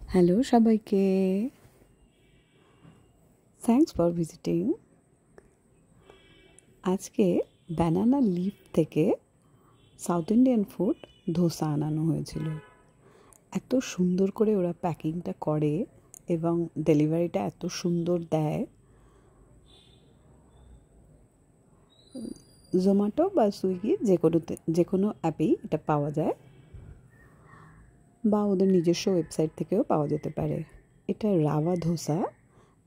Hello সবাইকে, thanks for visiting. আজকে banana leaf থেকে সাউথ ইন্ডিয়ান ফুড ধোসা আনানো হয়েছিল। এত সুন্দর করে ওরা প্যাকিংটা করে এবং ডেলিভারিটা এত সুন্দর দেয়। জোম্যাটো বা সুইগি যে কোনো অ্যাপেই এটা পাওয়া যায়, বা ওদের নিজস্ব ওয়েবসাইট থেকেও পাওয়া যেতে পারে। এটা রাওয়া ধোসা,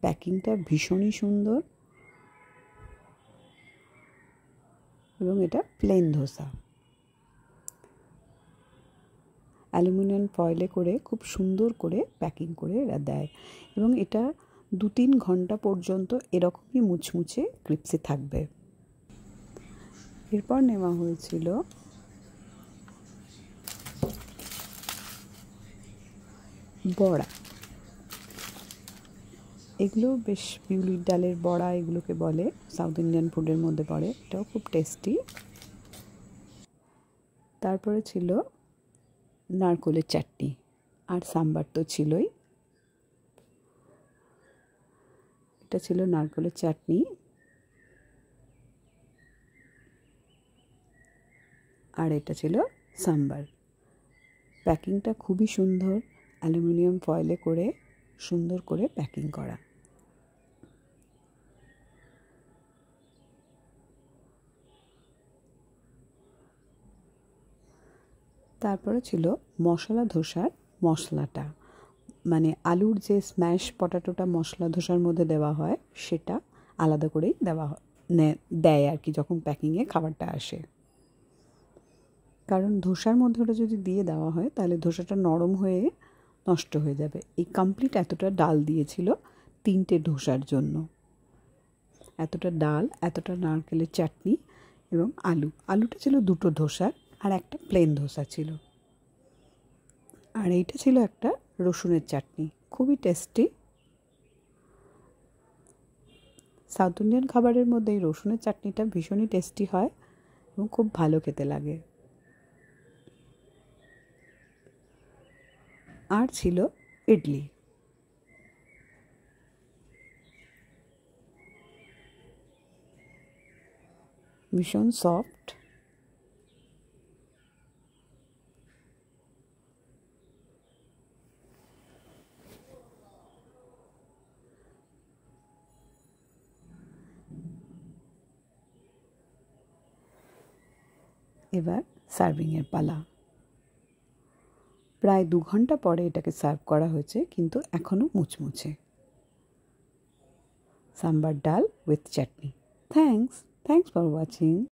প্যাকিংটা ভীষণই সুন্দর এবং এটা প্লেন ধোসা। অ্যালুমিনিয়াম ফয়েলে করে খুব সুন্দর করে প্যাকিং করে এরা দেয় এবং এটা 2-3 ঘন্টা পর্যন্ত এরকমই মুচমুচে ক্রিপসি থাকবে। এরপর নেওয়া হয়েছিল বড়া। এগুলো বেশ বিউলির ডালের বড়া এগুলোকে বলে, সাউথ ইন্ডিয়ান ফুডের মধ্যে পড়ে। এটাও খুব টেস্টি। তারপরে ছিল নারকোলের চাটনি, আর সাম্বার তো ছিলই। এটা ছিল নারকোলের চাটনি, আর এটা ছিল সাম্বার। প্যাকিংটা খুবই সুন্দর, অ্যালুমিনিয়াম ফয়েলে করে সুন্দর করে প্যাকিং করা। তারপরে ছিল মশলা ধোসার মশলাটা, মানে আলুর যে স্ম্যাশ পটাটোটা মশলা ধোসার মধ্যে দেওয়া হয় সেটা আলাদা করেই দেয় আর কি, যখন প্যাকিংয়ে খাবারটা আসে। কারণ ধোসার মধ্যে ওটা যদি দিয়ে দেওয়া হয় তাহলে ধোসাটা নরম হয়ে নষ্ট হয়ে যাবে। এই কমপ্লিট এতটা ডাল দিয়েছিল 3টে ধোসার জন্য। এতটা ডাল, এতটা নারকেলের চাটনি এবং আলুটা ছিল 2টো ধোসার, আর একটা প্লেন ধোসা ছিল। আর এইটা ছিল একটা রসুনের চাটনি, খুবই টেস্টি। সাউথ ইন্ডিয়ান খাবারের মধ্যে এই রসুনের চাটনিটা ভীষণই টেস্টি হয় এবং খুব ভালো খেতে লাগে। আর ছিল ইডলি। ভীষণ সফট। এবার সার্ভিংয়ের পালা। প্রায় 2 ঘন্টা পরে এটাকে সার্ভ করা হয়েছে, কিন্তু এখনও মুচমুচে। সাম্বার ডাল with chutney. Thanks for watching.